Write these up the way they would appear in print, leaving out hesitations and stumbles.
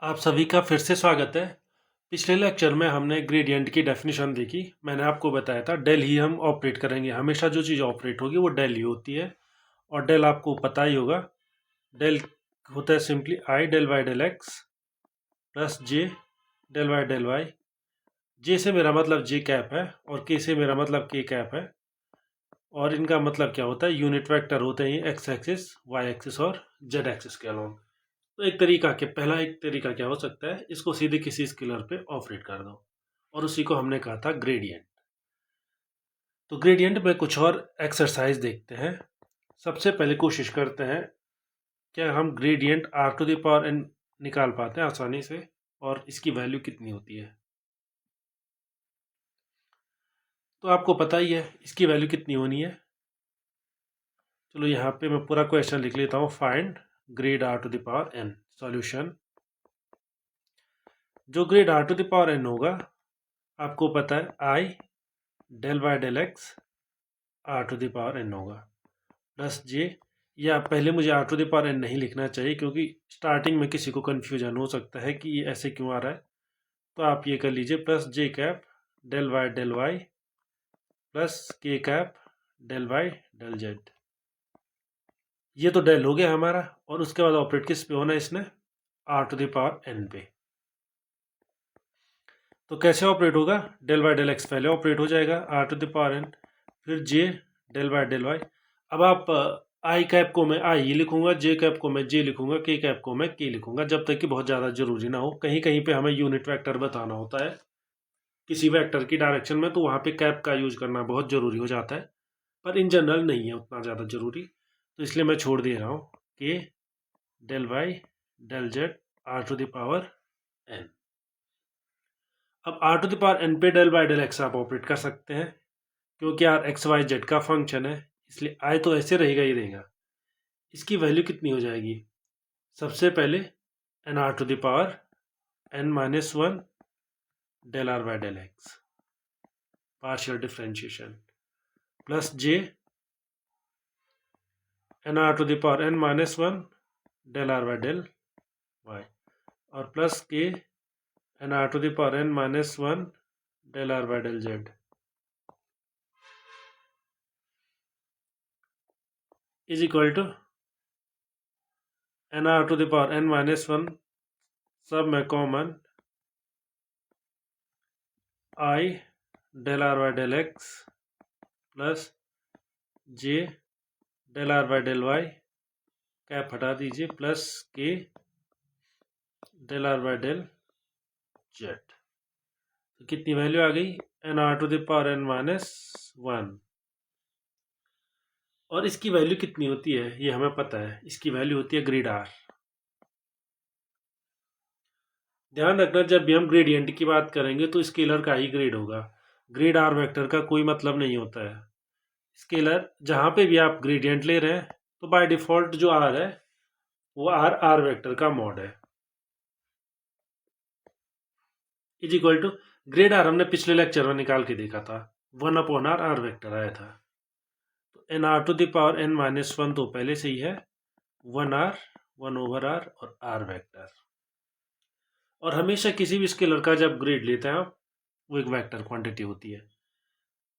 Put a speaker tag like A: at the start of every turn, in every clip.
A: आप सभी का फिर से स्वागत है। पिछले लेक्चर में हमने ग्रेडियंट की डेफिनेशन देखी। मैंने आपको बताया था डेल ही हम ऑपरेट करेंगे, हमेशा जो चीज़ ऑपरेट होगी वो डेल ही होती है। और डेल आपको पता ही होगा, डेल होता है simply I del Y del x plus J del Y del Y. J से मेरा मतलब जे कैप है और के से मेरा मतलब के कैप है। और इनका मतलब क्या होता है, यूनिट वेक्टर होते हैं एक्स एक्सिस, वाई एक्सिस और जेड एक्सिस के अलोंग। तो पहला एक तरीका क्या हो सकता है, इसको सीधे किसी स्केलर पे ऑपरेट कर दो, और उसी को हमने कहा था ग्रेडियंट। तो ग्रेडियंट में कुछ और एक्सरसाइज देखते हैं। सबसे पहले कोशिश करते हैं क्या हम gradient r to the power n निकाल पाते हैं आसानी से, और इसकी वैल्यू कितनी होती है। तो आपको पता ही है इसकी वैल्यू कितनी होनी है। चलो यहाँ पे मैं पूरा क्वेश्चन लिख लेता हूँ। Find grad R to the power N. Solution, जो grad R to the power N होगा, आपको पता है I del Y del X R to the power N होगा प्लस जे। या पहले मुझे R to the power N नहीं लिखना चाहिए, क्योंकि स्टार्टिंग में किसी को कन्फ्यूजन हो सकता है कि ये ऐसे क्यों आ रहा है। तो आप ये कर लीजिए plus j cap del Y plus k cap del Y del z. ये तो डेल हो गया हमारा, और उसके बाद ऑपरेट किस पे होना है इसने, r to the power N पे। तो कैसे ऑपरेट होगा, डेल वाई डेल एक्स पहले ऑपरेट हो जाएगा r to the power n, फिर j del Y del y. अब आप आई कैप को मैं आई लिखूंगा, जे कैप को मैं जे लिखूंगा, के कैप को मैं के लिखूंगा, जब तक कि बहुत ज़्यादा जरूरी ना हो। कहीं कहीं पे हमें यूनिट वेक्टर बताना होता है किसी वेक्टर की डायरेक्शन में, तो वहाँ पे कैप का यूज करना बहुत ज़रूरी हो जाता है, पर इन जनरल नहीं है उतना ज़्यादा ज़रूरी। तो इसलिए मैं छोड़ दे रहा हूँ K del Y del Z R to the power N. अब R to the power N पे डेल वाई डेल एक्स आप ऑपरेट कर सकते हैं, क्योंकि आर एक्स वाई जेड का फंक्शन है, इसलिए आई तो ऐसे रहेगा ही रहेगा। इसकी वैल्यू कितनी हो जाएगी, सबसे पहले n are to the power N minus one del are by del x partial differentiation plus j n are to the power N minus one del are by del y, और plus k n are to the power N minus one del are by del z is equal to n are to the power N minus one, सब में common i del are by del x plus J del are by del y, cap हटा दीजिए, plus के del are by del Z. तो कितनी value आ गई, n are to the power N minus one. और इसकी वैल्यू कितनी होती है ये हमें पता है, इसकी वैल्यू होती है ग्रेड आर। ध्यान रखना, जब भी हम ग्रेडियंट की बात करेंगे तो स्केलर का ही ग्रेड होगा, ग्रेड आर वेक्टर का कोई मतलब नहीं होता है। स्केलर जहां पे भी आप ग्रेडियंट ले रहे हैं, तो बाय डिफॉल्ट जो आर है वो आर आर वेक्टर का मॉड है। Is equal to grad r हमने पिछले लेक्चर में निकाल के देखा था, one upon r r vector आया था। तो n are to the power N minus one तो पहले से ही है, one r one over r और आर वेक्टर। और हमेशा किसी भी स्केलर का जब ग्रेड लेते हैं आप, वो एक वेक्टर क्वांटिटी होती है।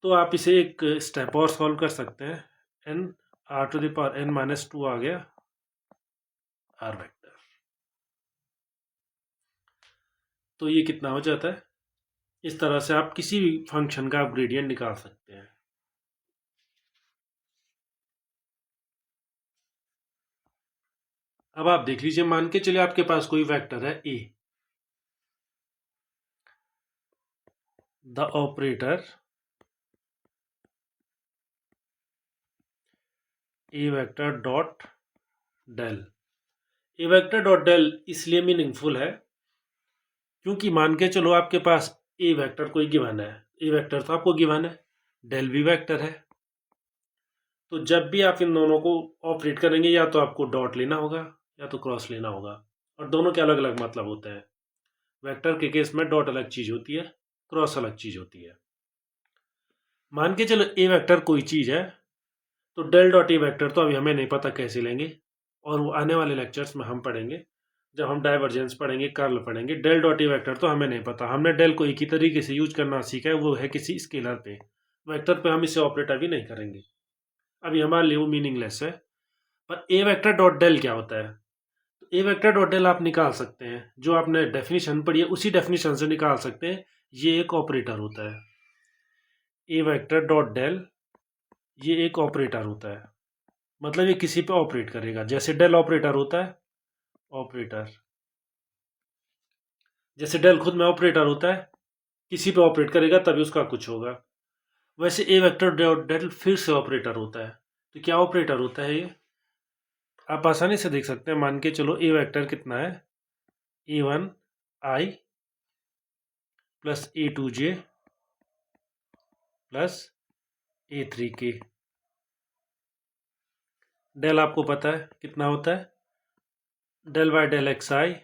A: तो आप इसे एक स्टेप और सॉल्व कर सकते हैं, N are to the power N minus two आ गया आर वेक्टर। तो ये कितना हो जाता है, इस तरह से आप किसी भी फंक्शन का आप ग्रेडियंट निकाल सकते हैं। अब आप देख लीजिए, मान के चलिए आपके पास कोई वेक्टर है A, the operator A vector dot del. A vector dot del इसलिए मीनिंगफुल है क्योंकि मान के चलो आपके पास ए वेक्टर कोई गिवन है, ए वेक्टर तो आपको गिवन है, डेल भी वेक्टर है। तो जब भी आप इन दोनों को ऑपरेट करेंगे, या तो आपको डॉट लेना होगा या तो क्रॉस लेना होगा, और दोनों के अलग अलग मतलब होते हैं। वेक्टर के केस में डॉट अलग चीज होती है, क्रॉस अलग चीज होती है। मान के चलो ए वेक्टर कोई चीज है, तो डेल डॉट ए वेक्टर तो अभी हमें नहीं पता कैसे लेंगे, और वो आने वाले लेक्चर्स में हम पढ़ेंगे। जब हम डाइवर्जेंस पढ़ेंगे, कर्ल पढ़ेंगे। डेल डॉट ए वेक्टर तो हमें नहीं पता, हमने डेल को एक ही तरीके से यूज करना सीखा है, वो है किसी स्केलर पे। वेक्टर पे हम इसे ऑपरेट अभी नहीं करेंगे, अभी हमारे लिए वो मीनिंगलेस है। पर ए वेक्टर डॉट डेल क्या होता है? ए वेक्टर डॉट डेल आप निकाल सकते हैं, जो आपने डेफिनेशन पढ़ी है उसी डेफिनेशन से निकाल सकते हैं। ये एक ऑपरेटर होता है, ए वेक्टर डॉट डेल, ये एक ऑपरेटर होता है। मतलब ये किसी पे ऑपरेट करेगा, जैसे डेल ऑपरेटर होता है, ऑपरेटर, जैसे डेल खुद में ऑपरेटर होता है, किसी पे ऑपरेट करेगा तभी उसका कुछ होगा। वैसे ए वेक्टर डॉट डेल फिर से ऑपरेटर होता है। तो क्या ऑपरेटर होता है ये? आप आसानी से देख सकते हैं, मान के चलो ए वेक्टर कितना है, A1 I plus A2 J plus A3 K। Del आपको पता है कितना होता है, del by del x i.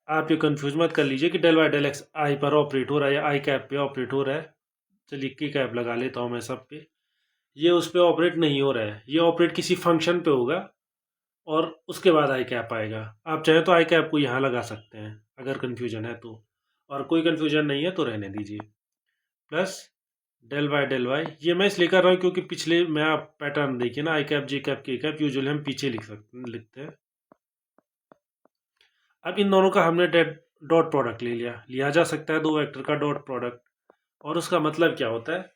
A: आप ये कंफ्यूज मत कर लीजिए कि del by del x i पर ऑपरेट हो रहा है या आई कैप पे ऑपरेट हो रहा है। चलिए की कैप लगा लेता हूँ मैं सब पे। ये उस पर ऑपरेट नहीं हो रहा है, ये ऑपरेट किसी फंक्शन पे होगा और उसके बाद आई कैप आएगा। आप चाहे तो आई कैप को यहाँ लगा सकते हैं अगर कन्फ्यूजन है तो, और कोई कन्फ्यूजन नहीं है तो रहने दीजिए। Plus del by del y, ये मैं इसलिए कर रहा हूँ क्योंकि पिछले में आप पैटर्न देखिए ना, आई कैप जे कैप के कैप यूजुअली हम पीछे लिखते हैं। अब इन दोनों का हमने डॉट प्रोडक्ट ले लिया जा सकता है दो वेक्टर का डॉट प्रोडक्ट। और उसका मतलब क्या होता है,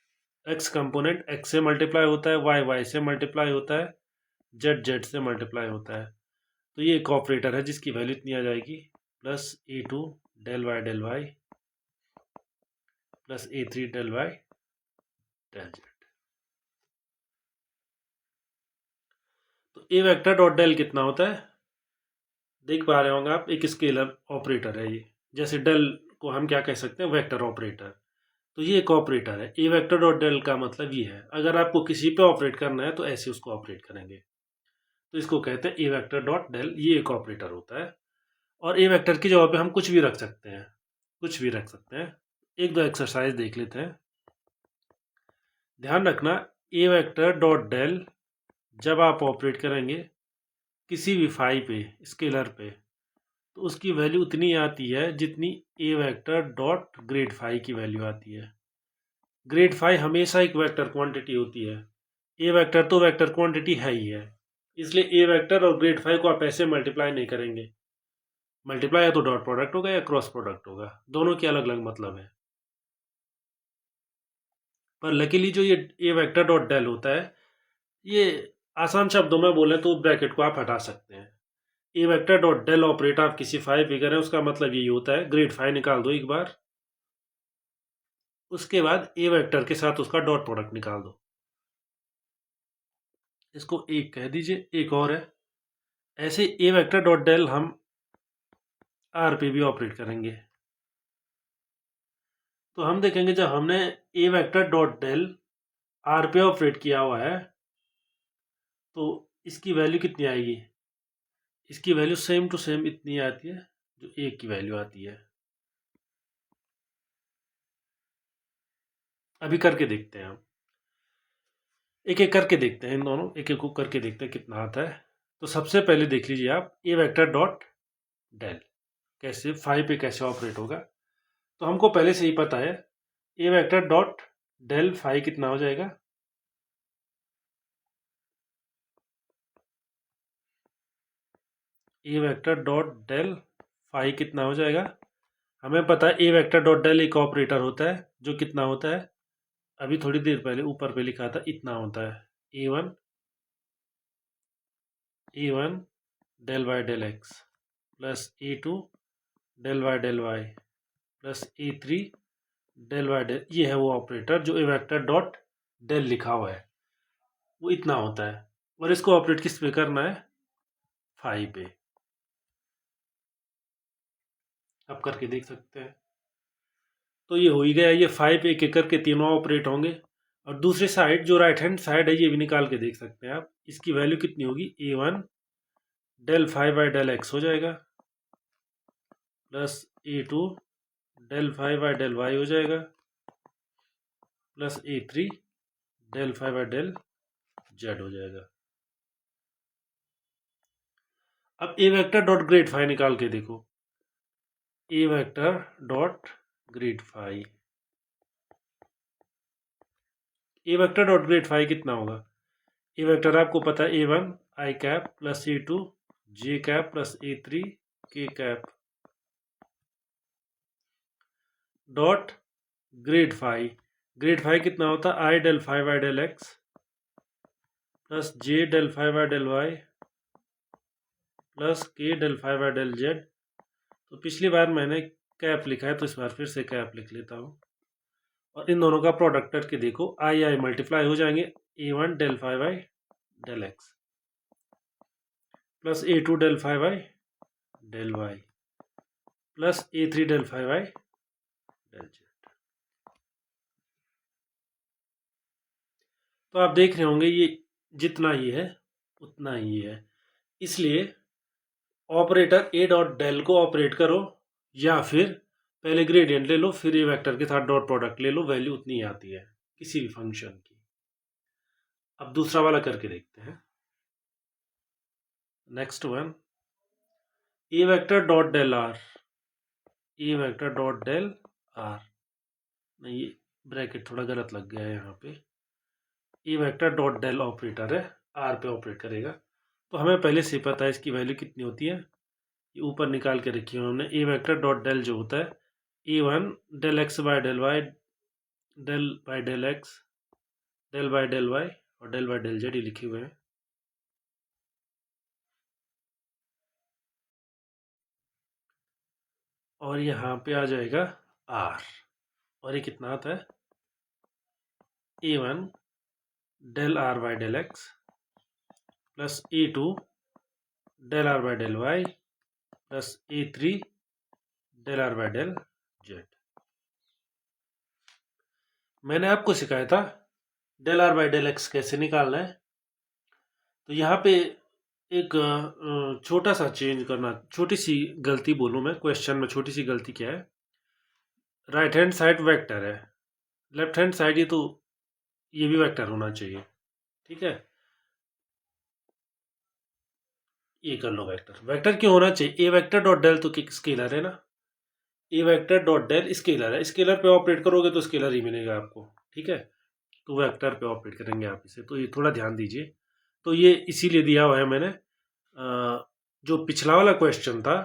A: एक्स कंपोनेंट एक्स से मल्टीप्लाई होता है, वाई वाई से मल्टीप्लाई होता है, जेड जेड से मल्टीप्लाई होता है। तो ये एक ऑपरेटर है जिसकी वैल्यू इतनी आ जाएगी, plus A2 del Y plus A3 del Y del Z. तो ए वेक्टर डॉट डेल कितना होता है, देख पा रहे होंगे आप, एक स्केलर ऑपरेटर है ये। जैसे डेल को हम क्या कह सकते हैं, वेक्टर ऑपरेटर। तो ये एक ऑपरेटर है। ए वेक्टर डॉट डेल का मतलब ये है, अगर आपको किसी पे ऑपरेट करना है तो ऐसे उसको ऑपरेट करेंगे। तो इसको कहते हैं ए वेक्टर डॉट डेल, ये एक ऑपरेटर होता है। और ए वेक्टर की जगह पे हम कुछ भी रख सकते हैं, कुछ भी रख सकते हैं। एक दो एक्सरसाइज देख लेते हैं। ध्यान रखना, ए वेक्टर डॉट डेल जब आप ऑपरेट करेंगे किसी भी फाई पे, स्केलर पे, तो उसकी वैल्यू उतनी आती है जितनी ए वेक्टर डॉट ग्रेड फाई की वैल्यू आती है। ग्रेड फाई हमेशा एक वेक्टर क्वांटिटी होती है, ए वेक्टर तो वेक्टर क्वांटिटी है ही है। इसलिए ए वेक्टर और ग्रेड फाई को आप ऐसे मल्टीप्लाई नहीं करेंगे। मल्टीप्लाई या तो डॉट प्रोडक्ट होगा या क्रॉस प्रोडक्ट होगा, दोनों के अलग अलग मतलब है। पर लकीली जो ये ए वेक्टर डॉट डेल होता है, ये आसान शब्दों में बोले तो ब्रैकेट को आप हटा सकते हैं। ए वेक्टर डॉट डेल ऑपरेटर आप किसी फाई पे करें, उसका मतलब यही होता है, ग्रेड फाई निकाल दो एक बार, उसके बाद ए वेक्टर के साथ उसका डॉट प्रोडक्ट निकाल दो। इसको एक कह दीजिए, एक और है। ऐसे ए वेक्टर डॉट डेल हम आर पे भी ऑपरेट करेंगे। तो हम देखेंगे जब हमने ए वेक्टर डॉट डेल आर पे ऑपरेट किया हुआ है तो इसकी वैल्यू कितनी आएगी, इसकी वैल्यू सेम टू सेम इतनी आती है जो ए की वैल्यू आती है। अभी करके देखते हैं हम, एक एक करके देखते हैं, इन दोनों एक एक को करके देखते हैं कितना आता है। तो सबसे पहले देख लीजिए आप, ए वेक्टर डॉट डेल कैसे फाई पे कैसे ऑपरेट होगा। तो हमको पहले से ही पता है, ए वेक्टर डॉट डेल फाई कितना हो जाएगा, ए वेक्टर डॉट डेल फाई कितना हो जाएगा। हमें पता है ए वेक्टर डॉट डेल एक ऑपरेटर होता है जो कितना होता है, अभी थोड़ी देर पहले ऊपर पे लिखा था इतना होता है, A one del Y del x plus A2 del Y del Y plus A3 del Y del, ये है वो ऑपरेटर जो ए वेक्टर डॉट डेल लिखा हुआ है, वो इतना होता है। और इसको ऑपरेट किस पे करना है, फाई पे। आप करके देख सकते हैं। तो ये हो ही गया, ये फाई पे एक एक करके तीनों ऑपरेट होंगे। और दूसरी साइड जो राइट हैंड साइड है ये भी निकाल के देख सकते हैं आप, इसकी वैल्यू कितनी होगी, A1 del phi by del x हो जाएगा plus A2 del phi by del y हो जाएगा plus A3 del phi by del z हो जाएगा। अब a vector dot grad phi निकाल के देखो, a vector dot grad phi, a vector dot grad phi कितना होगा? ए वेक्टर आपको पता है A1 i cap plus A2 j cap plus A3 k cap dot grad phi, grade phi कितना होता है? I del phi by del x plus J del phi by del Y plus के del phi by del Z. तो पिछली बार मैंने cap लिखा है तो इस बार फिर से कैप लिख लेता हूँ, और इन दोनों का प्रोडक्ट करके देखो, आई आई मल्टीप्लाई हो जाएंगे, A1 del phi by del x plus A2 del phi by del Y plus A3 del phi by del Z. तो आप देख रहे होंगे ये जितना ही है उतना ही है, इसलिए ऑपरेटर ए डॉट डेल को ऑपरेट करो, या फिर पहले ग्रेडियंट ले लो फिर ए वेक्टर के साथ डॉट प्रोडक्ट ले लो, वैल्यू उतनी ही आती है किसी भी फंक्शन की। अब दूसरा वाला करके देखते हैं। Next one, a vector dot del r, a vector dot del r, नहीं ये ब्रैकेट थोड़ा गलत लग गया है यहाँ पे, ए वेक्टर डॉट डेल ऑपरेटर है, आर पे ऑपरेट करेगा, तो हमें पहले से पता है इसकी वैल्यू कितनी होती है, ये ऊपर निकाल के रखी है हमने। ए वेक्टर डॉट डेल जो होता है A1 del x by del Y del by del x del by del y और डेल बाय डेल जेड, ये लिखे हुए हैं। और यहाँ पे आ जाएगा आर, और ये कितना आता है? A1 del are by del x plus A2 del are by del Y plus A3 del are by del z. मैंने आपको सिखाया था del are by del x कैसे निकालना है, तो यहाँ पे एक छोटा सा चेंज करना, छोटी सी गलती बोलूँ मैं, क्वेश्चन में छोटी सी गलती क्या है, राइट हैंड साइड वेक्टर है, लेफ्ट हैंड साइड ये भी वेक्टर होना चाहिए, ठीक है, ये कर लो वेक्टर। वेक्टर क्यों होना चाहिए? ए वेक्टर डॉट डेल तो स्केलर है ना, ए वेक्टर डॉट डेल स्केलर है, स्केलर पे ऑपरेट करोगे तो स्केलर ही मिलेगा आपको, ठीक है, तो वेक्टर पे ऑपरेट करेंगे आप इसे, तो ये थोड़ा ध्यान दीजिए। तो ये इसीलिए दिया हुआ है मैंने, जो पिछला वाला क्वेश्चन था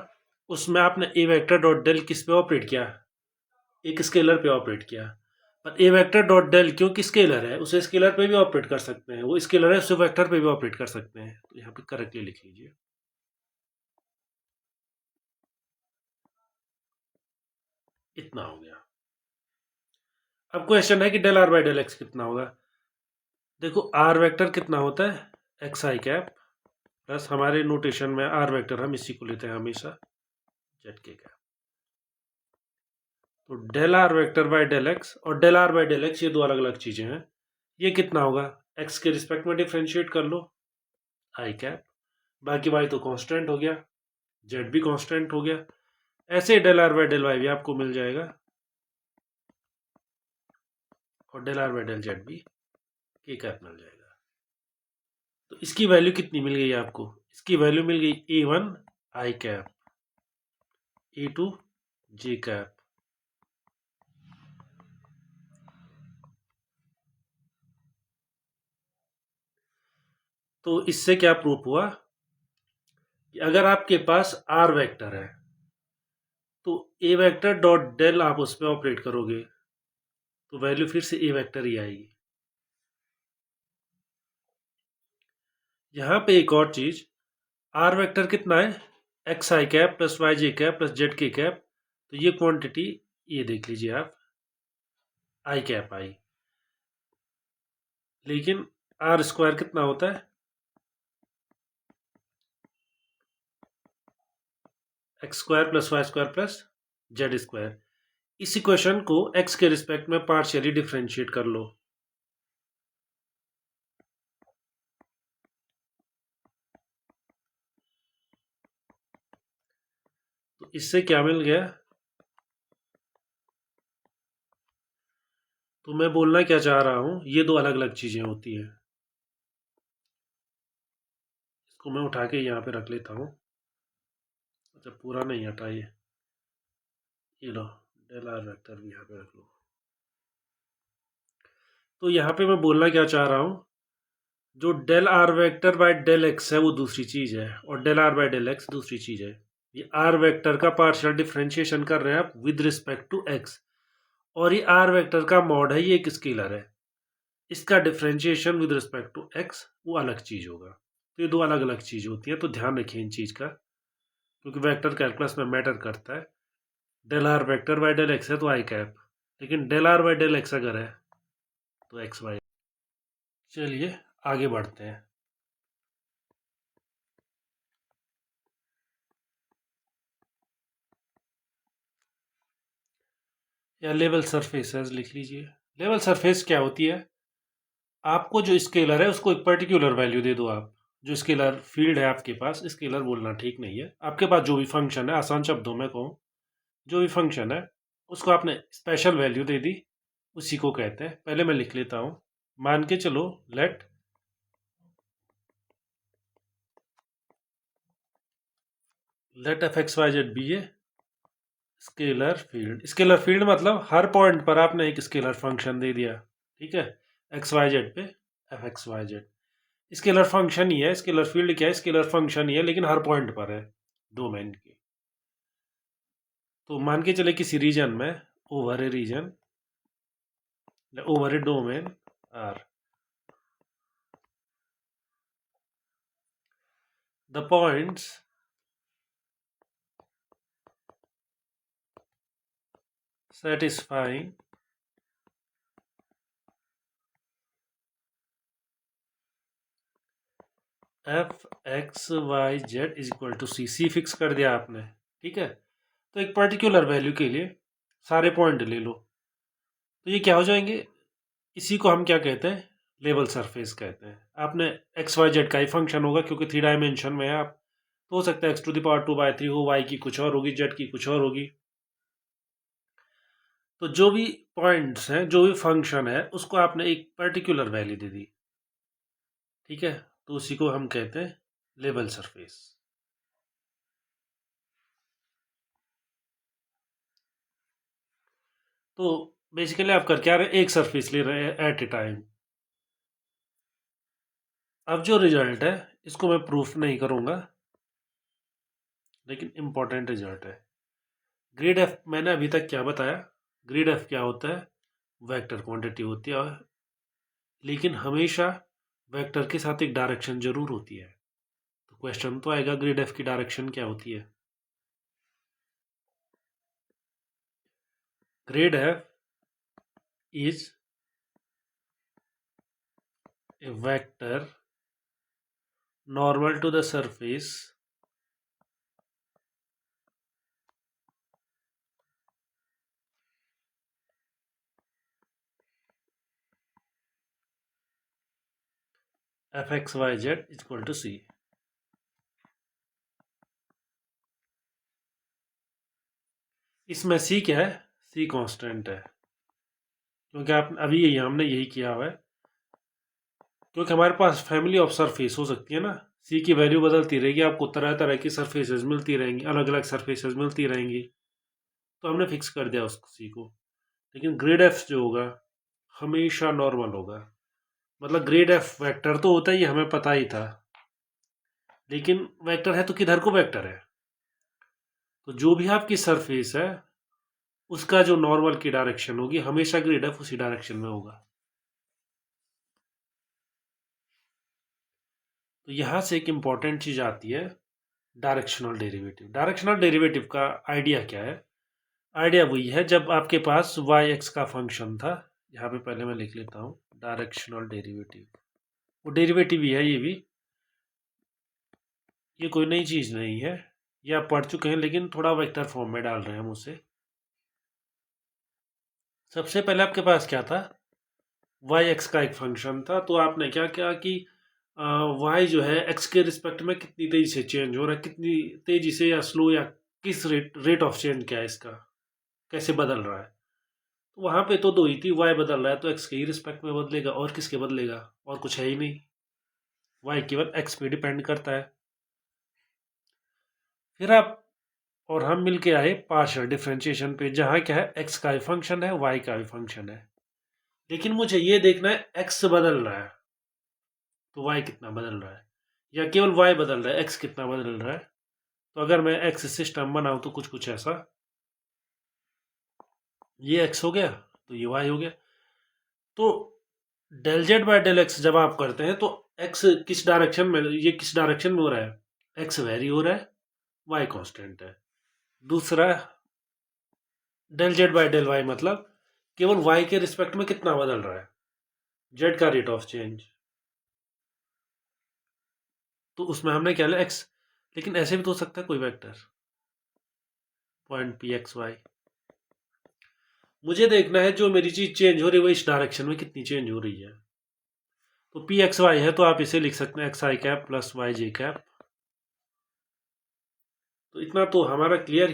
A: उसमें आपने ए वेक्टर डॉट डेल किस पे ऑपरेट किया? एक स्केलर पे ऑपरेट किया, पर ए वेक्टर डॉट डेल क्योंकि स्केलर है उसे स्केलर पे भी ऑपरेट कर सकते हैं, वो स्केलर है उसे वेक्टर पे भी ऑपरेट कर सकते हैं, तो यहाँ पे करेक्टली लिख लीजिए। इतना हो गया। अब क्वेश्चन है कि del r by del x कितना होगा। देखो आर वेक्टर कितना होता है? एक्स आई कैप प्लस हमारे नोटेशन में आर वेक्टर हम इसी को लेते हैं हमेशा जेड के कैप, तो del are vector by del X और del are by del X ये दो अलग अलग चीजें हैं। ये कितना होगा? एक्स के रिस्पेक्ट में डिफ्रेंशिएट कर लो आई कैप, बाकी वाई तो कांस्टेंट हो गया, जेड भी कांस्टेंट हो गया, ऐसे del are by del y भी आपको मिल जाएगा और del are by del z भी के कैप मिल जाएगा। तो इसकी वैल्यू कितनी मिल गई आपको? इसकी वैल्यू मिल गई A1 i cap, A2 j cap, तो इससे क्या प्रूफ हुआ कि अगर आपके पास आर वेक्टर है तो ए वेक्टर डॉट डेल आप उस पर ऑपरेट करोगे तो वैल्यू फिर से ए वेक्टर ही आएगी। यहां पे एक और चीज, आर वेक्टर कितना है? X i cap plus Y J cap plus Z K cap, तो ये क्वांटिटी ये देख लीजिए आप, आई कैप आई, लेकिन आर स्क्वायर कितना होता है? X square plus y square plus z square. इस इक्वेशन को एक्स के रिस्पेक्ट में पार्शियली डिफरेंशिएट कर लो, तो इससे क्या मिल गया? तो मैं बोलना क्या चाह रहा हूं, ये दो अलग अलग चीजें होती है, इसको मैं उठा के यहाँ पे रख लेता हूँ। जब पूरा नहीं हटा ये लो डेल आर वेक्टर भी यहाँ पे रख लो। तो यहाँ पे मैं बोलना क्या चाह रहा हूँ, जो del are vector by del x है वो दूसरी चीज है और del are by del x दूसरी चीज है। ये आर वेक्टर का पार्शियल डिफरेंशिएशन कर रहे हैं आप विद रिस्पेक्ट टू एक्स, और ये आर वेक्टर का मॉड है, ये एक स्केलर है, इसका differentiation with respect to x वो अलग चीज होगा। तो ये दो अलग अलग चीज होती है, तो ध्यान रखिए इन चीज का, क्योंकि वेक्टर कैलकुलस में मैटर करता है। Del are vector by del x है तो आई कैप, लेकिन del are by del x अगर है तो एक्स वाई। चलिए आगे बढ़ते हैं। या लेवल सरफेसेस लिख लीजिए। लेवल सरफेस क्या होती है, आपको जो स्केलर है उसको एक पर्टिकुलर वैल्यू दे दो। आप जो स्केलर फील्ड है आपके पास, स्केलर बोलना ठीक नहीं है, आपके पास जो भी फंक्शन है, आसान शब्दों में कहूँ, जो भी फंक्शन है उसको आपने स्पेशल वैल्यू दे दी, उसी को कहते हैं। पहले मैं लिख लेता हूँ, मान के चलो let f x Y z be a scalar field. Scalar field मतलब हर पॉइंट पर आपने एक स्केलर फंक्शन दे दिया, ठीक है, एक्स वाई जेड पे F x Y Z. Scalar function ही है, स्केलर फील्ड क्या है, स्केलर फंक्शन ही है, लेकिन हर पॉइंट पर है डोमेन के। तो मान के चले किसी रीजन में, over a region, over a domain r, the points satisfying f x Y z is equal to c. C fix कर दिया आपने, ठीक है। तो एक पर्टिकुलर वैल्यू के लिए सारे पॉइंट ले लो, तो ये क्या हो जाएंगे, इसी को हम क्या कहते हैं, लेवल सरफेस कहते हैं। आपने एक्स वाई जेड का ही फंक्शन होगा, क्योंकि 3 डायमेंशन में है आप, तो हो सकता है एक्स टू द पावर 2/3 हो, वाई की कुछ और होगी, जेड की कुछ और होगी। तो जो भी पॉइंट्स हैं, जो भी फंक्शन है, उसको आपने एक पर्टिकुलर वैल्यू दे दी, ठीक है, तो उसी को हम कहते हैं लेवल सरफेस। तो बेसिकली आप कर क्या रहे हैं, एक सरफेस ले रहे हैं एट ए टाइम। अब जो रिजल्ट है इसको मैं प्रूफ नहीं करूंगा, लेकिन इंपॉर्टेंट रिजल्ट है। ग्रेड एफ मैंने अभी तक क्या बताया, ग्रेड एफ क्या होता है, वेक्टर क्वांटिटी होती है, लेकिन हमेशा वेक्टर के साथ एक डायरेक्शन जरूर होती है। तो क्वेश्चन तो आएगा ग्रेड एफ की डायरेक्शन क्या होती है। Grad F is a vector normal to the surface fxyz is equal to c। इसमें c क्या है, c कांस्टेंट है, क्योंकि आप अभी यही हमने यही किया हुआ है, क्योंकि हमारे पास फैमिली ऑफ सरफेस हो सकती है ना, सी की वैल्यू बदलती रहेगी, आपको तरह तरह की सरफेसेस मिलती रहेंगी, अलग अलग सरफेसेस मिलती रहेंगी, तो हमने फिक्स कर दिया उस सी को। लेकिन ग्रेड एफ जो होगा हमेशा नॉर्मल होगा, मतलब ग्रेड एफ वेक्टर तो होता ही, हमें पता ही था, लेकिन वेक्टर है तो किधर को वेक्टर है, तो जो भी आपकी सरफेस है उसका जो नॉर्मल की डायरेक्शन होगी हमेशा ग्रेड एफ उसी डायरेक्शन में होगा। तो यहां से एक इंपॉर्टेंट चीज आती है, डायरेक्शनल डेरिवेटिव। डायरेक्शनल डेरिवेटिव का आइडिया क्या है, आइडिया वही है जब आपके पास वाई एक्स का फंक्शन था, यहाँ पे पहले मैं लिख लेता हूँ डायरेक्शनल डेरिवेटिव, वो डेरिवेटिव ही है ये भी, ये कोई नई चीज नहीं है, ये आप पढ़ चुके हैं, लेकिन थोड़ा वेक्टर फॉर्म में डाल रहे हैं हम उसे। सबसे पहले आपके पास क्या था, वाई एक्स का एक फंक्शन था, तो आपने क्या किया कि वाई जो है एक्स के रिस्पेक्ट में कितनी तेजी से चेंज हो रहा है, कितनी तेजी से या स्लो, या किस रेट ऑफ चेंज क्या है इसका, कैसे बदल रहा है। तो वहां पे तो दो ही थी, वाई बदल रहा है तो एक्स के ही रिस्पेक्ट में बदलेगा, और किसके बदलेगा, और कुछ है ही नहीं, वाई केवल एक्स पे डिपेंड करता है। फिर आप और हम मिलके आए पार्शियल डिफरेंशिएशन पे, जहाँ क्या है x का भी फंक्शन है, y का भी फंक्शन है। लेकिन मुझे ये देखना है x बदल रहा है तो y कितना बदल रहा है, या केवल y बदल रहा है, x कितना बदल रहा है। तो अगर मैं x सिस्टम बनाऊं तो कुछ कुछ ऐसा, ये x हो गया तो ये y हो गया। तो del z by del x जब आप करते हैं तो x किस डायरेक्शन में, ये किस डायरेक्शन में हो रहा है, x वेरी हो रहा है, y कांस्टेंट है। दूसरा del z by del y मतलब केवल y के रिस्पेक्ट में कितना बदल रहा है, z का रेट ऑफ चेंज। तो उसमें हमने क्या लिया x, लेकिन ऐसे भी तो हो सकता है कोई vector point p x y. मुझे देखना है जो मेरी चीज चेंज हो रही है वो इस डायरेक्शन में कितनी चेंज हो रही है। तो पी एक्स वाई है तो आप इसे लिख सकते हैं x i cap plus Y J cap. तो इतना तो हमारा क्लियर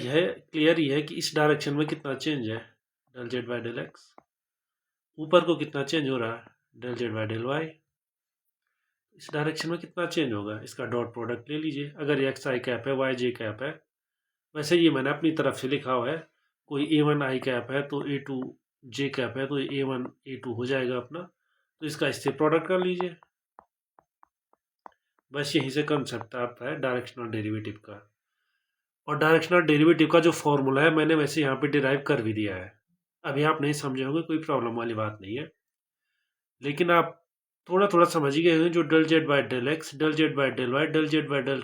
A: ही है कि इस डायरेक्शन में कितना चेंज है, del Z by del x. ऊपर को कितना चेंज हो रहा है, del Z by del y. इस डायरेक्शन में कितना चेंज होगा, इसका डॉट प्रोडक्ट ले लीजिए। अगर ये एक्स आई कैप है, वाई जे कैप है, वैसे ये मैंने अपनी तरफ से लिखा हुआ है। कोई ए वन आई कैप है तो ए टू जे कैप है तो ए वन ए टू हो जाएगा अपना। तो इसका इससे प्रोडक्ट कर लीजिए। बस यहीं से कंसेप्ट आता है डायरेक्शनल डेरिवेटिव का। और डायरेक्शनल डेरिवेटिव का जो फॉर्मूला है मैंने वैसे यहाँ पे डिराइव कर भी दिया है। अभी आप नहीं समझे होंगे, कोई प्रॉब्लम वाली बात नहीं है। लेकिन आप थोड़ा थोड़ा समझ ही गए होंगे, जो del Z by del x, del Z by del Y, del Z by del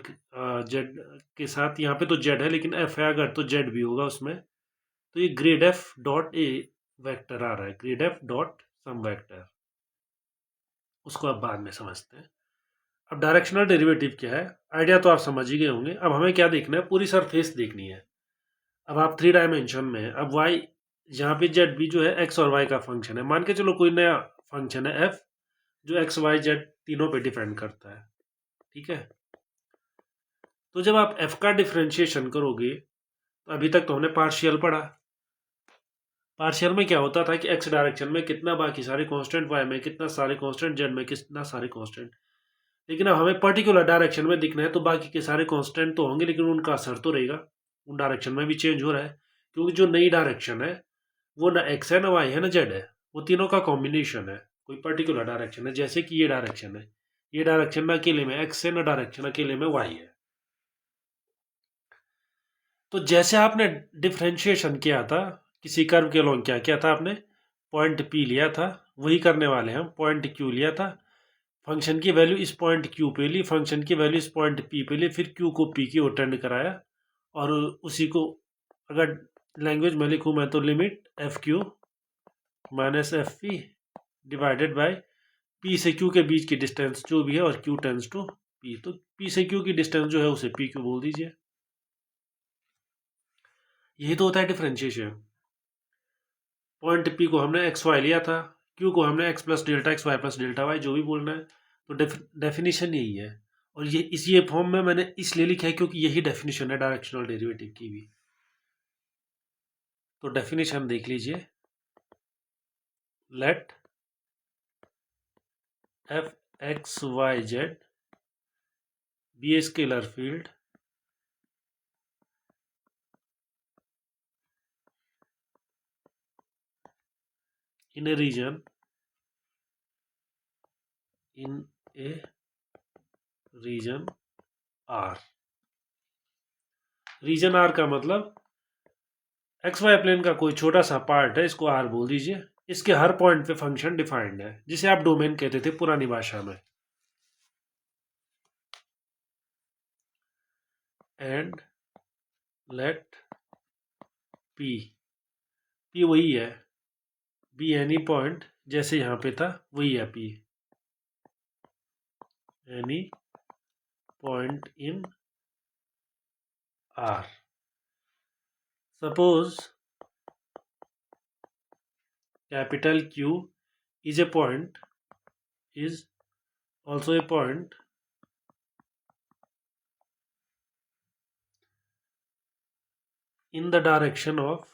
A: z के साथ यहाँ पे तो जेड है लेकिन एफ है, अगर तो जेड भी होगा उसमें। तो ये grad F dot A vector आ रहा है, grad F dot some vector. उसको आप बाद में समझते हैं। अब डायरेक्शनल डेरिवेटिव क्या है, आइडिया तो आप समझ ही गए होंगे। अब हमें क्या देखना है, पूरी सरफेस देखनी है। अब आप 3 डायमेंशन में हैं। अब वाई, यहाँ पे जेड भी जो है एक्स और वाई का फंक्शन है। मान के चलो कोई नया फंक्शन है एफ, जो एक्स वाई जेड तीनों पे डिपेंड करता है। ठीक है। तो जब आप एफ का डिफ्रेंशिएशन करोगे, तो अभी तक तो हमने पार्शियल पढ़ा। पार्शियल में क्या होता था कि एक्स डायरेक्शन में कितना, बाकी सारे कांस्टेंट, वाई में कितना सारे कांस्टेंट, जेड में कितना सारे कांस्टेंट। लेकिन अब हमें पर्टिकुलर डायरेक्शन में दिखना है तो बाकी के सारे कांस्टेंट तो होंगे लेकिन उनका असर तो रहेगा, उन डायरेक्शन में भी चेंज हो रहा है। क्योंकि जो नई डायरेक्शन है वो ना एक्स है, ना वाई है, ना जेड है, वो तीनों का कॉम्बिनेशन है। कोई पर्टिकुलर डायरेक्शन है, जैसे कि ये डायरेक्शन है, ये डायरेक्शन में अकेले में एक्स है, ना डायरेक्शन अकेले में वाई है। तो जैसे आपने डिफ्रेंशिएशन किया था किसी कर्व के लॉन्ग, क्या किया था आपने, पॉइंट पी लिया था, वही करने वाले हैं हम। पॉइंट क्यू लिया था, फंक्शन की वैल्यू इस पॉइंट क्यू पे ली, फंक्शन की वैल्यू इस पॉइंट पी पे ली, फिर क्यू को पी की ओर टेंड कराया। और उसी को अगर लैंग्वेज में लिखूँ मैं तो limit F Q minus F P divided by P से क्यू के बीच की डिस्टेंस जो भी है, और क्यू टेंस टू पी। तो पी से क्यू की डिस्टेंस जो है उसे पी क्यू बोल दीजिए। यही तो होता है डिफरेंशिएशन। पॉइंट पी को हमने एक्स वाई लिया था, क्यू को हमने x plus delta x, y plus delta y, जो भी बोलना है। तो डेफिनेशन यही है। और ये फॉर्म में मैंने इसलिए लिखा है क्योंकि यही डेफिनेशन है डायरेक्शनल डेरिवेटिव की भी। तो डेफिनेशन देख लीजिए, let f x Y z be a scalar field in a region R। Region R का मतलब एक्स वाई प्लेन का कोई छोटा सा पार्ट है, इसको R बोल दीजिए। इसके हर पॉइंट पे फंक्शन डिफाइंड है, जिसे आप डोमेन कहते थे पुरानी भाषा में। एंड लेट पी वही है, बी एनी पॉइंट, जैसे यहाँ पे था वही है P, any point in R। Suppose capital Q is a point, is also a point in the direction of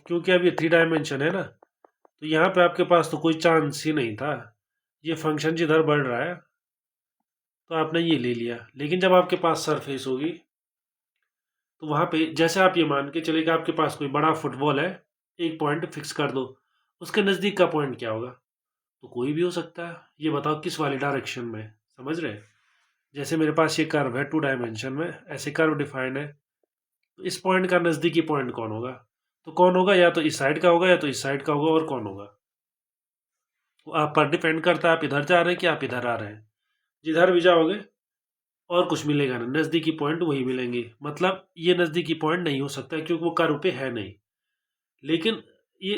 A: क्योंकि अब ये 3 डायमेंशन है ना, तो यहाँ पे आपके पास तो कोई चांस ही नहीं था। ये फंक्शन जिधर बढ़ रहा है तो आपने ये ले लिया। लेकिन जब आपके पास सरफेस होगी तो वहां पे जैसे आप ये मान के चले कि आपके पास कोई बड़ा फुटबॉल है, एक पॉइंट फिक्स कर दो, उसके नज़दीक का पॉइंट क्या होगा? तो कोई भी हो सकता है। ये बताओ किस वाली डायरेक्शन में, समझ रहे? जैसे मेरे पास ये कर्व है 2 डायमेंशन में, ऐसे कर्व डिफाइंड है, तो इस पॉइंट का नज़दीकी पॉइंट कौन होगा? तो कौन होगा? या तो इस साइड का होगा या तो इस साइड का होगा, और कौन होगा? वो आप पर डिपेंड करता है, आप इधर जा रहे हैं कि आप इधर आ रहे हैं। जिधर भी जाओगे और कुछ मिलेगा नहीं, नज़दीकी पॉइंट वही मिलेंगे। मतलब ये नज़दीकी पॉइंट नहीं हो सकता क्योंकि वो कर्व पे है नहीं। लेकिन ये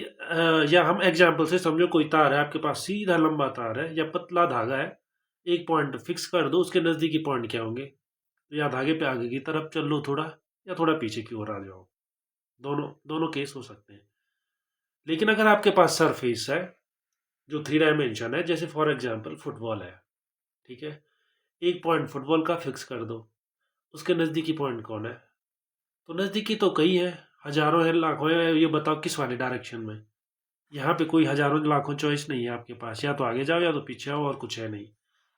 A: या हम एग्जाम्पल से समझो, कोई तार है आपके पास, सीधा लंबा तार है या पतला धागा है, एक पॉइंट फिक्स कर दो, उसके नज़दीकी पॉइंट क्या होंगे? तो या धागे पे आगे की तरफ चल लो थोड़ा, या थोड़ा पीछे की ओर आ जाओ। दोनों दोनों केस हो सकते हैं। लेकिन अगर आपके पास सरफेस है जो 3 डायमेंशन है, जैसे फॉर एग्जाम्पल फुटबॉल है, ठीक है, एक पॉइंट फुटबॉल का फिक्स कर दो, उसके नज़दीकी पॉइंट कौन है? तो नज़दीकी तो कई है, हजारों है, लाखों है, ये बताओ किस वाले डायरेक्शन में? यहाँ पे कोई हजारों लाखों चॉइस नहीं है आपके पास, या तो आगे जाओ या तो पीछे आओ, और कुछ है नहीं।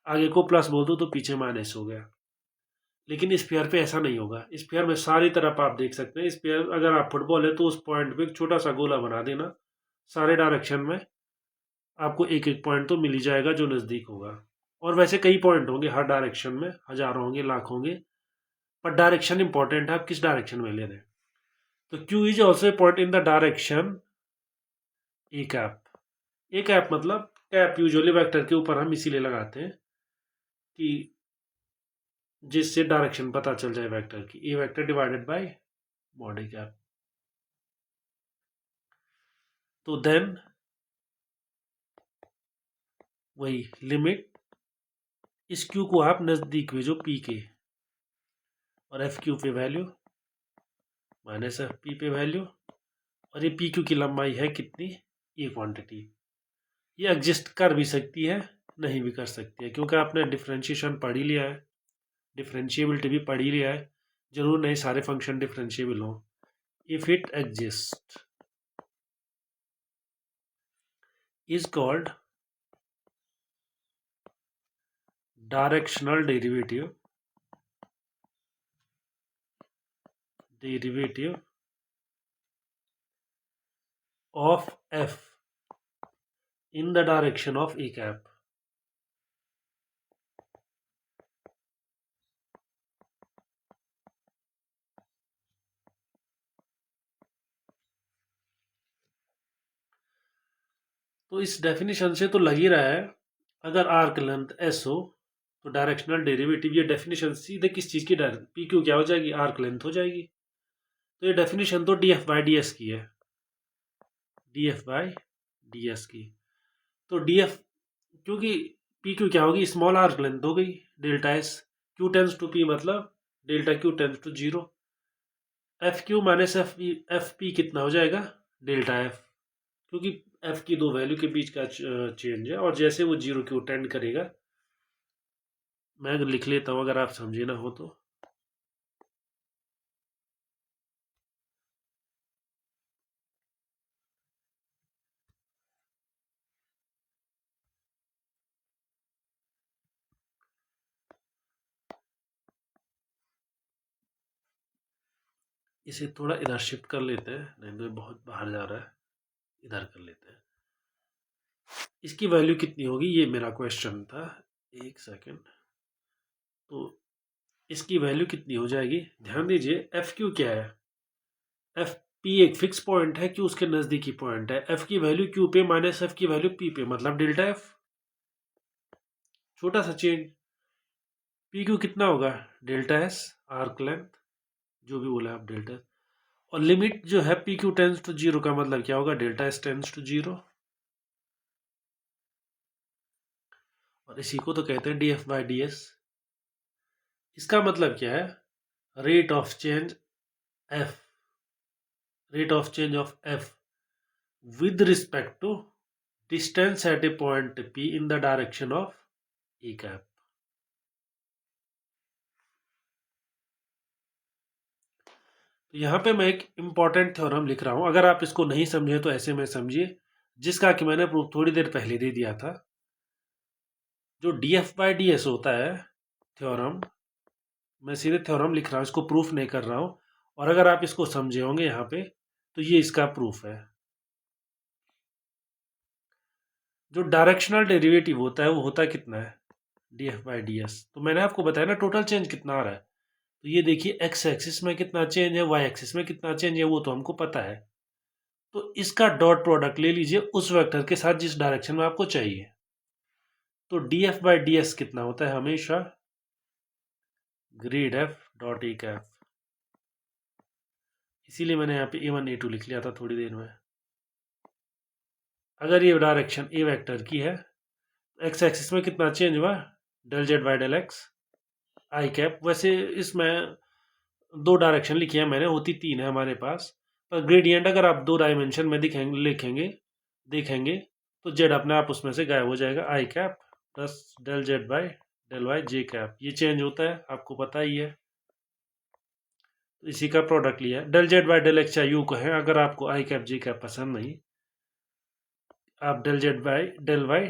A: आगे को प्लस बोल दो तो पीछे माइनस हो गया। लेकिन स्पेयर पे ऐसा नहीं होगा। स्पेयर में सारी तरफ आप देख सकते हैं। स्पेयर अगर आप फुटबॉल है तो उस पॉइंट पे एक छोटा सा गोला बना देना, सारे डायरेक्शन में आपको एक एक पॉइंट तो मिल ही जाएगा जो नज़दीक होगा। और वैसे कई पॉइंट होंगे हर डायरेक्शन में, हजारों होंगे, लाख होंगे, पर डायरेक्शन इंपॉर्टेंट है, आप किस डायरेक्शन में ले रहे हैं। तो Q is also a point in the direction A cap. A cap मतलब कैप यूजुअली वेक्टर के ऊपर हम इसीलिए लगाते हैं कि जिससे डायरेक्शन पता चल जाए वेक्टर की। A vector divided by body cap. तो देन वही लिमिट, इस क्यू को आप नज़दीक भेजो पी के, और एफ क्यू पे वैल्यू माइनस एफ पी पे वैल्यू, और ये पी क्यू की लंबाई है कितनी? ये क्वांटिटी। ये एग्जिस्ट कर भी सकती है, नहीं भी कर सकती है, क्योंकि आपने डिफ्रेंशिएशन पढ़ ही लिया है, डिफ्रेंशिएबिलिटी भी पढ़ ही लिया है। जरूर नहीं सारे फंक्शन डिफ्रेंशिएबल हो। If it exist is called directional derivative of f in the direction of a cap। तो इस डेफिनेशन से तो लग ही रहा है, अगर आर्क लेंथ एस हो तो डायरेक्शनल डेरिवेटिव, ये डेफिनेशन सीधे किस चीज़ की, पी क्यू क्या हो जाएगी? आर्क लेंथ हो जाएगी। तो ये डेफिनेशन तो D F by D S की है, D F by D S की। तो डी एफ, क्योंकि पी क्यू क्या होगी? स्मॉल आर्क लेंथ हो गई, delta S. Q tends to P मतलब delta Q tends to zero. F Q minus F P कितना हो जाएगा? Delta F. क्योंकि एफ की दो वैल्यू के बीच का चेंज है, और जैसे वो जीरो की टेंड करेगा, मैं लिख लेता हूँ अगर आप समझे ना हो तो। इसे थोड़ा इधर शिफ्ट कर लेते हैं, नहीं तो बहुत बाहर जा रहा है, इधर कर लेते हैं। इसकी वैल्यू कितनी होगी, ये मेरा क्वेश्चन था। एक सेकेंड। तो इसकी वैल्यू कितनी हो जाएगी? ध्यान दीजिए, एफ क्यू क्या है? एफ पी एक फिक्स पॉइंट है, क्यू उसके नजदीकी पॉइंट है। एफ की वैल्यू क्यू पे माइनस एफ की वैल्यू पी पे, मतलब डेल्टा एफ। छोटा सा चेंज। पी क्यू कितना होगा? डेल्टा एस, आर्क लेंथ, जो भी बोला आप, डेल्टा। और लिमिट जो है p q tends to zero का मतलब क्या होगा? Delta s tends to zero. और इसी को तो कहते हैं d F by D s. इसका मतलब क्या है? Rate of change f, rate of change of f with respect to distance at a point P in the direction of E cap। तो यहाँ पे मैं एक इंपॉर्टेंट थ्योरम लिख रहा हूँ, अगर आप इसको नहीं समझे तो ऐसे में समझिए, जिसका कि मैंने प्रूफ थोड़ी देर पहले दे दिया था। जो D F by D S होता है, थ्योरम, मैं सीधे थ्योरम लिख रहा हूँ, इसको प्रूफ नहीं कर रहा हूँ। और अगर आप इसको समझे होंगे यहाँ पे तो ये इसका प्रूफ है। जो डायरेक्शनल डेरिवेटिव होता है वो होता कितना है, D F by D S. तो मैंने आपको बताया ना टोटल चेंज कितना आ रहा है। तो ये देखिए एक्स एक्सिस में कितना चेंज है, वाई एक्सिस में कितना चेंज है, वो तो हमको पता है। तो इसका डॉट प्रोडक्ट ले लीजिए उस वेक्टर के साथ जिस डायरेक्शन में आपको चाहिए। तो D F by D S कितना होता है हमेशा grade F dot A cap. इसीलिए मैंने यहाँ पे A1 A2 लिख लिया था थोड़ी देर में। अगर ये डायरेक्शन ए वेक्टर की है, एक्स एक्सिस में कितना चेंज हुआ, del Z by del x i cap. वैसे इसमें दो डायरेक्शन लिखी है मैंने, होती तीन है हमारे पास। पर ग्रेडियंट अगर आप दो डायमेंशन में दिखेंगे लिखेंगे देखेंगे तो जेड अपने आप उसमें से गायब हो जाएगा, I cap plus del Z by del Y J cap. ये चेंज होता है आपको पता ही है। तो इसी का प्रोडक्ट लिया है। Del Z by del x या यू को है, अगर आपको आई कैप जे कैप पसंद नहीं, आप del Z by del Y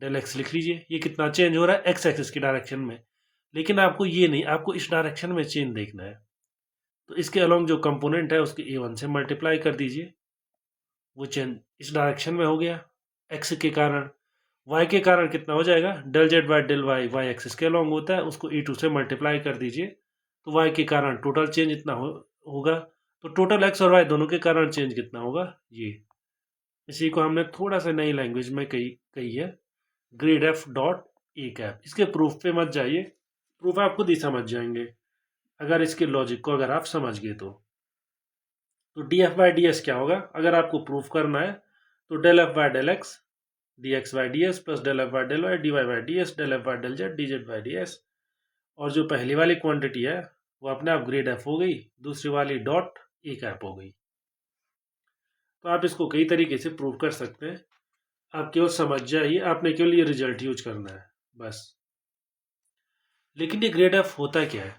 A: del x लिख लीजिए। ये कितना चेंज हो रहा है एक्स एक्सिस की डायरेक्शन में, लेकिन आपको ये नहीं, आपको इस डायरेक्शन में चेंज देखना है। तो इसके अलोंग जो कंपोनेंट है उसके A1 से मल्टीप्लाई कर दीजिए, वो चेंज इस डायरेक्शन में हो गया एक्स के कारण। वाई के कारण कितना हो जाएगा, del Z by del y y axis के अलोंग होता है, उसको E2 से मल्टीप्लाई कर दीजिए। तो वाई के कारण टोटल चेंज इतना होगा। तो टोटल एक्स और वाई दोनों के कारण चेंज कितना होगा ये। इसी को हमने थोड़ा सा नई लैंग्वेज में कही है grad F dot A cap. इसके प्रूफ पे मत जाइए, प्रूफ आप खुद ही समझ जाएंगे अगर इसके लॉजिक को अगर आप समझ गए तो D F by D s क्या होगा, अगर आपको प्रूफ करना है तो del f by del x d x by D s plus del f by del y d y by D s del f by del z d z by D s. और जो पहली वाली quantity है वो अपने आप grade F हो गई, दूसरी वाली डॉट ए कैप हो गई। तो आप इसको कई तरीके से प्रूव कर सकते हैं, आप केवल समझ जाइए, आपने केवल ये रिजल्ट यूज करना है बस। लेकिन ये ग्रेड एफ होता क्या है,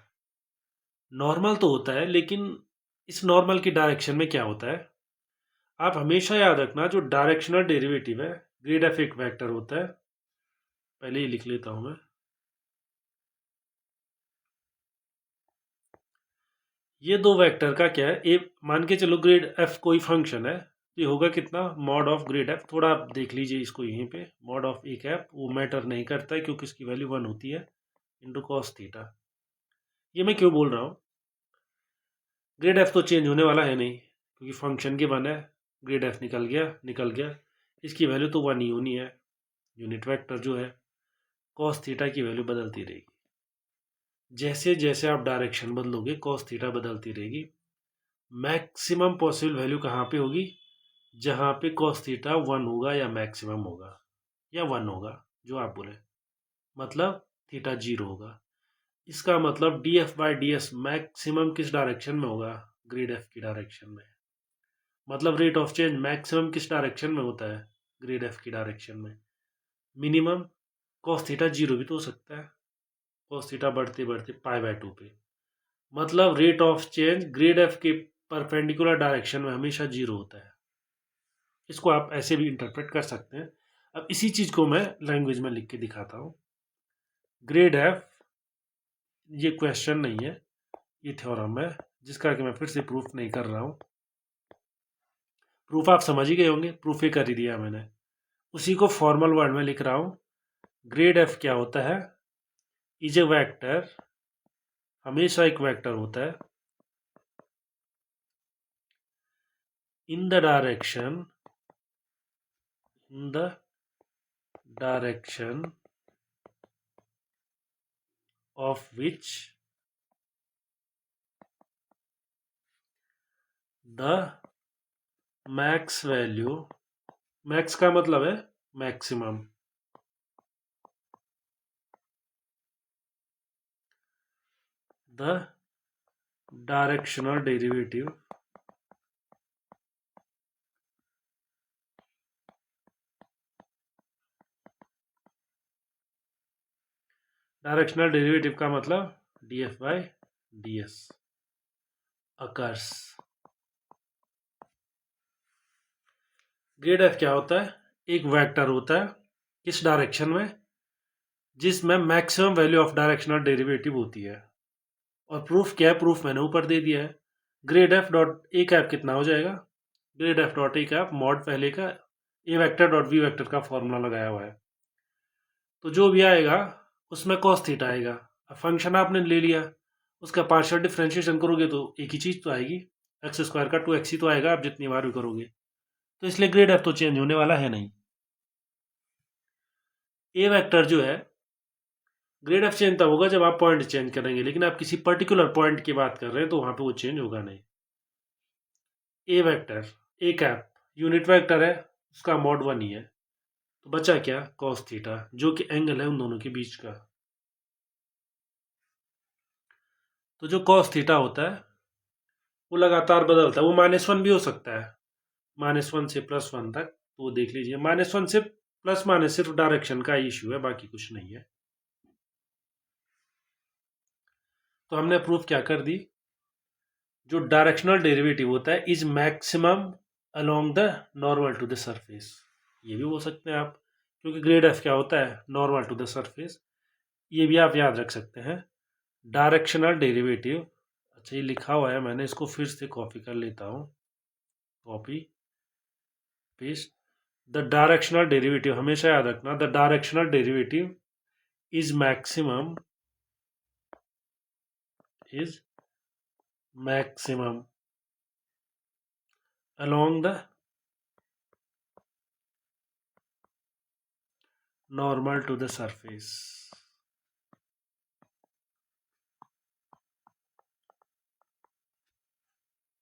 A: नॉर्मल तो होता है, लेकिन इस नॉर्मल की डायरेक्शन में क्या होता है आप हमेशा याद रखना। जो डायरेक्शनल डेरिवेटिव है, ग्रेड एफ एक वेक्टर होता है, पहले ही लिख लेता हूं मैं। ये दो वेक्टर का क्या है, ए मान के चलो ग्रेड एफ कोई फंक्शन है, तो ये होगा कितना मॉड ऑफ ग्रेड एफ। थोड़ा आप देख लीजिए इसको, यहीं पे मॉड ऑफ ए कैप वो मैटर नहीं करता है क्योंकि इसकी वैल्यू 1 होती है इंटू कॉस थीटा। ये मैं क्यों बोल रहा हूँ, ग्रेड एफ तो चेंज होने वाला है नहीं क्योंकि फंक्शन के वन है, ग्रेड एफ निकल गया, इसकी वैल्यू तो 1 ही होनी है। यूनिट वेक्टर जो है कॉस थीटा की वैल्यू बदलती रहेगी, जैसे जैसे आप डायरेक्शन बदलोगे कॉस थीटा बदलती रहेगी। मैक्सिमम पॉसिबल वैल्यू कहाँ पे होगी, जहाँ पे कॉस थीटा 1 होगा या मैक्सिमम होगा या 1 होगा, जो आप बोले, मतलब थीटा 0 होगा। इसका मतलब D F by D S maximum किस डायरेक्शन में होगा, ग्रेड एफ की डायरेक्शन में। मतलब रेट ऑफ चेंज मैक्सिमम किस डायरेक्शन में होता है, ग्रेड एफ की डायरेक्शन में। मिनिमम कॉस थीटा 0 भी तो हो सकता है, कॉस थीटा बढ़ते बढ़ते पाई बाय 2 पे। मतलब rate of change grade F के परपेंडिकुलर डायरेक्शन में हमेशा 0 होता है। इसको आप ऐसे भी इंटरप्रेट कर सकते हैं। अब इसी चीज को मैं लैंग्वेज में लिख के दिखाता हूँ। ग्रेड एफ, ये क्वेश्चन नहीं है, ये थ्योरम है जिसका कि मैं फिर से प्रूफ नहीं कर रहा हूँ। प्रूफ आप समझ ही गए होंगे, प्रूफ ही कर ही दिया मैंने, उसी को फॉर्मल वर्ड में लिख रहा हूँ। ग्रेड एफ क्या होता है, इज ए वेक्टर, हमेशा एक वेक्टर होता है in the direction of which the max value, max का मतलब है maximum, the directional derivative directional derivative का मतलब D F by D S occurs. Grade F क्या होता है, एक वेक्टर होता है किस डायरेक्शन में, जिसमें maximum value of directional derivative होती है। और प्रूफ क्या है? प्रूफ मैंने ऊपर दे दिया है। Grad F dot A cap कितना हो जाएगा? Grade F dot A cap mod पहले का ए वेक्टर डॉट बी वेक्टर का फॉर्मूला लगाया हुआ है, तो जो भी आएगा उसमें कॉस थीटा आएगा। अब फंक्शन आपने ले लिया, उसका पार्शियल डिफरेंशिएशन करोगे तो एक ही चीज़ तो आएगी, एक्स स्क्वायर का 2x ही तो आएगा आप जितनी बार भी करोगे, तो इसलिए ग्रेड एफ तो चेंज होने वाला है नहीं। ए वेक्टर जो है, ग्रेड एफ चेंज तब होगा जब आप पॉइंट चेंज करेंगे, लेकिन आप किसी पर्टिकुलर पॉइंट की बात कर रहे हैं तो वहां पे वो चेंज होगा नहीं। A vector A cap unit vector है, उसका मॉड 1 ही है, तो बचा क्या? कॉस थीटा, जो कि एंगल है उन दोनों के बीच का। तो जो कॉस थीटा होता है वो लगातार बदलता है, वो -1 भी हो सकता है, -1 से +1 तक, तो वो देख लीजिए। -1 से प्लस माइनस सिर्फ डायरेक्शन का इशू है, बाकी कुछ नहीं है। तो हमने प्रूफ क्या कर दी? जो डायरेक्शनल डेरिवेटिव होता है is maximum along the normal to the surface, ये भी बोल सकते हैं आप, क्योंकि ग्रेड एफ क्या होता है? Normal to the surface. ये भी आप याद रख सकते हैं, डायरेक्शनल डेरिवेटिव। अच्छा, ये लिखा हुआ है, मैंने इसको फिर से कॉपी कर लेता हूँ, copy paste. The directional derivative हमेशा याद रखना, the directional derivative is maximum along the normal to the surface।